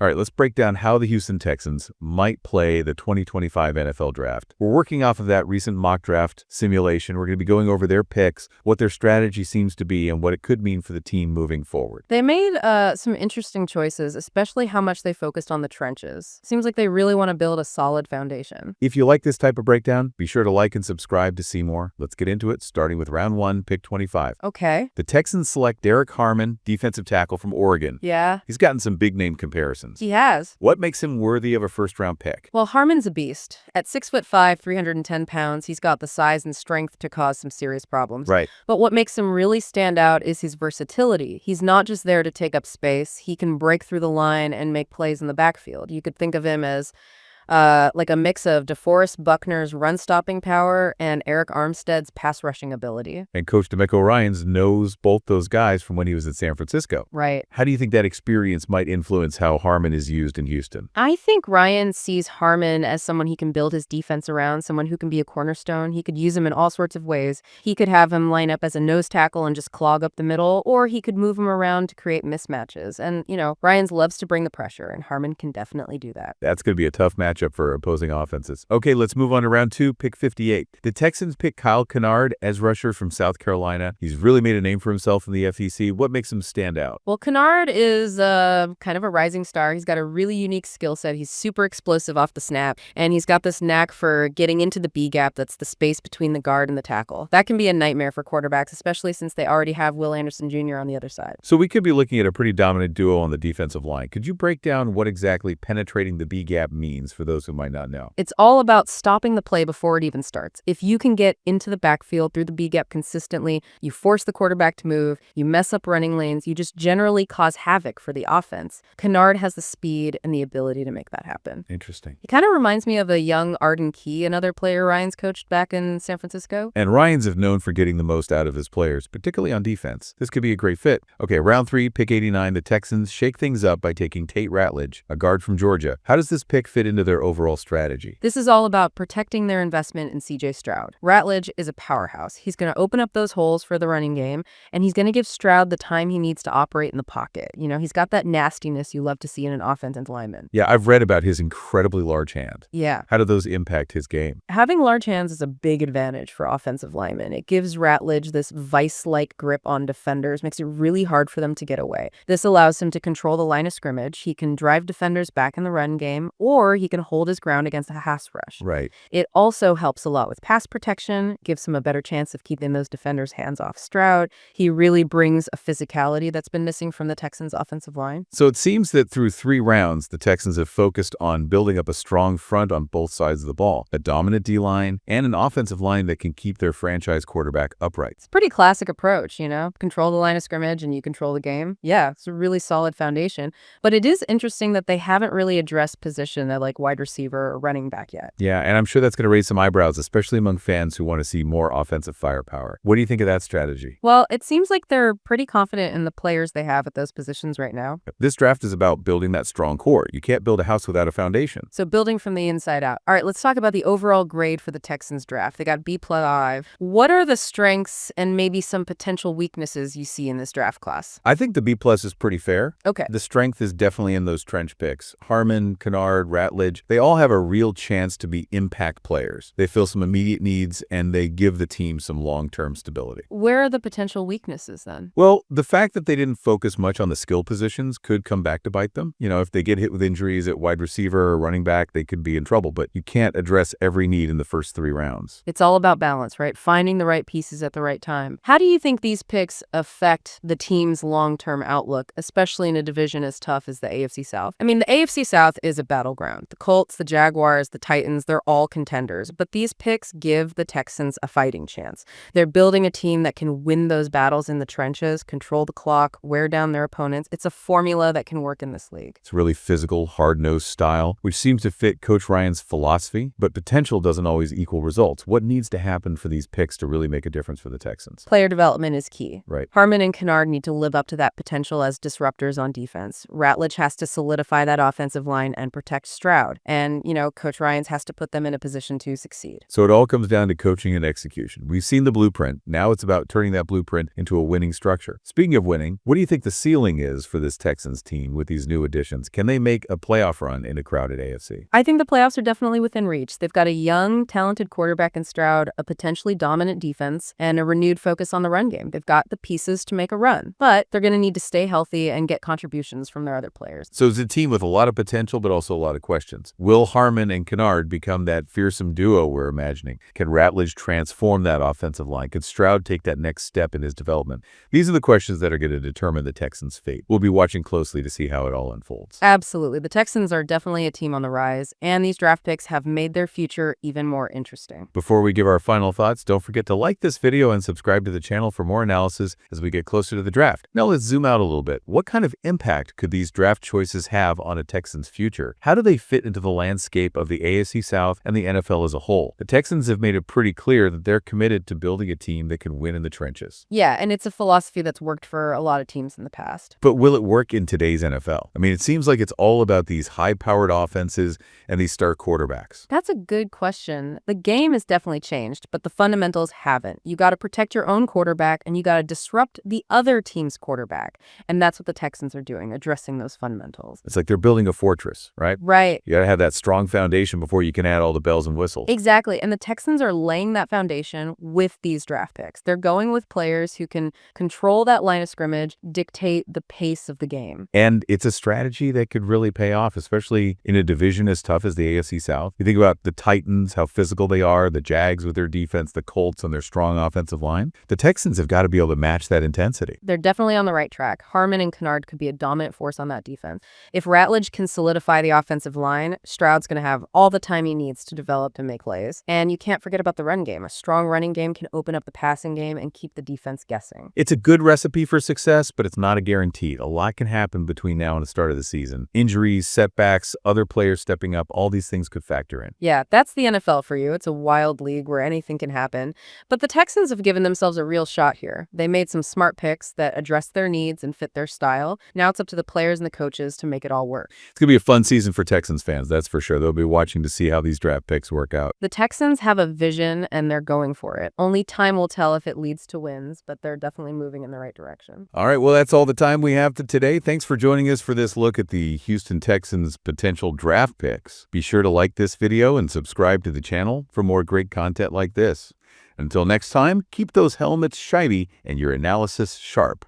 All right, let's break down how the Houston Texans might play the 2025 NFL Draft. We're working off of that recent mock draft simulation. We're going to be going over their picks, what their strategy seems to be, and what it could mean for the team moving forward. They made some interesting choices, especially how much they focused on the trenches. Seems like they really want to build a solid foundation. If you like this type of breakdown, be sure to like and subscribe to see more. Let's get into it, starting with round 1, pick 25. Okay. The Texans select Derrick Harmon, defensive tackle from Oregon. Yeah. He's gotten some big name comparisons. He has. What makes him worthy of a first-round pick? Well, Harmon's a beast. At 6'5", 310 pounds, he's got the size and strength to cause some serious problems. Right. But what makes him really stand out is his versatility. He's not just there to take up space. He can break through the line and make plays in the backfield. You could think of him as like a mix of DeForest Buckner's run-stopping power and Eric Armstead's pass-rushing ability. And Coach DeMeco Ryans knows both those guys from when he was at San Francisco. Right. How do you think that experience might influence how Harmon is used in Houston? I think Ryan sees Harmon as someone he can build his defense around, someone who can be a cornerstone. He could use him in all sorts of ways. He could have him line up as a nose tackle and just clog up the middle, or he could move him around to create mismatches. And, Ryans loves to bring the pressure, and Harmon can definitely do that. That's going to be a tough matchup for opposing offenses. Okay, let's move on to round 2, pick 58. The Texans pick Kyle Kennard, edge rusher from South Carolina. He's really made a name for himself in the FEC. What makes him stand out? Well, Kennard is kind of a rising star. He's got a really unique skill set. He's super explosive off the snap, and he's got this knack for getting into the B gap. That's the space between the guard and the tackle. That can be a nightmare for quarterbacks, especially since they already have Will Anderson Jr. on the other side. So we could be looking at a pretty dominant duo on the defensive line. Could you break down what exactly penetrating the B gap means for those who might not know? It's all about stopping the play before it even starts. If you can get into the backfield through the B gap consistently, you force the quarterback to move, you mess up running lanes, you just generally cause havoc for the offense. Kennard has the speed and the ability to make that happen. Interesting. He kind of reminds me of a young Arden Key, another player Ryan's coached back in San Francisco. And Ryans have known for getting the most out of his players, particularly on defense. This could be a great fit. Okay, round 3, pick 89. The Texans shake things up by taking Tate Ratledge, a guard from Georgia. How does this pick fit into their overall strategy? This is all about protecting their investment in C.J. Stroud. Ratledge is a powerhouse. He's going to open up those holes for the running game, and he's going to give Stroud the time he needs to operate in the pocket. He's got that nastiness you love to see in an offensive lineman. Yeah, I've read about his incredibly large hand. Yeah. How do those impact his game? Having large hands is a big advantage for offensive linemen. It gives Ratledge this vice-like grip on defenders, makes it really hard for them to get away. This allows him to control the line of scrimmage. He can drive defenders back in the run game, or he can hold his ground against a pass rush. Right. It also helps a lot with pass protection, gives him a better chance of keeping those defenders' hands off Stroud. He really brings a physicality that's been missing from the Texans' offensive line. So it seems that through 3 rounds, the Texans have focused on building up a strong front on both sides of the ball, a dominant D-line, and an offensive line that can keep their franchise quarterback upright. It's a pretty classic approach, Control the line of scrimmage and you control the game. Yeah, it's a really solid foundation. But it is interesting that they haven't really addressed position at like wide receiver or running back yet. Yeah, and I'm sure that's going to raise some eyebrows, especially among fans who want to see more offensive firepower. What do you think of that strategy? Well, it seems like they're pretty confident in the players they have at those positions right now. This draft is about building that strong core. You can't build a house without a foundation. So building from the inside out. All right, let's talk about the overall grade for the Texans draft. They got B+. What are the strengths and maybe some potential weaknesses you see in this draft class? I think the B+ is pretty fair. Okay. The strength is definitely in those trench picks. Harmon, Kennard, Ratledge, they all have a real chance to be impact players. They fill some immediate needs and they give the team some long-term stability. Where are the potential weaknesses then? Well, the fact that they didn't focus much on the skill positions could come back to bite them. If they get hit with injuries at wide receiver or running back, they could be in trouble, but you can't address every need in the first 3 rounds. It's all about balance, right? Finding the right pieces at the right time. How do you think these picks affect the team's long-term outlook, especially in a division as tough as the AFC South? I mean, the AFC South is a battleground. The Colts, the Jaguars, the Titans, they're all contenders, but these picks give the Texans a fighting chance. They're building a team that can win those battles in the trenches, control the clock, wear down their opponents. It's a formula that can work in this league. It's a really physical, hard-nosed style, which seems to fit Coach Ryan's philosophy, but potential doesn't always equal results. What needs to happen for these picks to really make a difference for the Texans? Player development is key. Right. Harmon and Kennard need to live up to that potential as disruptors on defense. Ratledge has to solidify that offensive line and protect Stroud. Stroud. And, Coach Ryans has to put them in a position to succeed. So it all comes down to coaching and execution. We've seen the blueprint. Now it's about turning that blueprint into a winning structure. Speaking of winning, what do you think the ceiling is for this Texans team with these new additions? Can they make a playoff run in a crowded AFC? I think the playoffs are definitely within reach. They've got a young, talented quarterback in Stroud, a potentially dominant defense, and a renewed focus on the run game. They've got the pieces to make a run, but they're going to need to stay healthy and get contributions from their other players. So it's a team with a lot of potential, but also a lot of questions. Will Harmon and Kennard become that fearsome duo we're imagining? Can Ratledge transform that offensive line? Can Stroud take that next step in his development? These are the questions that are going to determine the Texans' fate. We'll be watching closely to see how it all unfolds. Absolutely. The Texans are definitely a team on the rise, and these draft picks have made their future even more interesting. Before we give our final thoughts, don't forget to like this video and subscribe to the channel for more analysis as we get closer to the draft. Now let's zoom out a little bit. What kind of impact could these draft choices have on a Texans' future? How do they fit into the landscape of the AFC South and the NFL as a whole? The Texans have made it pretty clear that they're committed to building a team that can win in the trenches. Yeah, and it's a philosophy that's worked for a lot of teams in the past. But will it work in today's NFL? I mean, it seems like it's all about these high-powered offenses and these star quarterbacks. That's a good question. The game has definitely changed, but the fundamentals haven't. You got to protect your own quarterback, and you got to disrupt the other team's quarterback. And that's what the Texans are doing, addressing those fundamentals. It's like they're building a fortress, right? Right. You got to have that strong foundation before you can add all the bells and whistles. Exactly. And the Texans are laying that foundation with these draft picks. They're going with players who can control that line of scrimmage, dictate the pace of the game. And it's a strategy that could really pay off, especially in a division as tough as the AFC South. You think about the Titans, how physical they are, the Jags with their defense, the Colts and their strong offensive line. The Texans have got to be able to match that intensity. They're definitely on the right track. Harmon and Kennard could be a dominant force on that defense. If Ratledge can solidify the offensive line, Stroud's going to have all the time he needs to develop and make plays. And you can't forget about the run game. A strong running game can open up the passing game and keep the defense guessing. It's a good recipe for success, but it's not a guarantee. A lot can happen between now and the start of the season. Injuries, setbacks, other players stepping up, all these things could factor in. Yeah, that's the NFL for you. It's a wild league where anything can happen. But the Texans have given themselves a real shot here. They made some smart picks that address their needs and fit their style. Now it's up to the players and the coaches to make it all work. It's going to be a fun season for Texans fans, that's for sure. They'll be watching to see how these draft picks work out. The Texans have a vision and they're going for it. Only time will tell if it leads to wins, but they're definitely moving in the right direction. All right, well, that's all the time we have for today. Thanks for joining us for this look at the Houston Texans' potential draft picks. Be sure to like this video and subscribe to the channel for more great content like this. Until next time, keep those helmets shiny and your analysis sharp.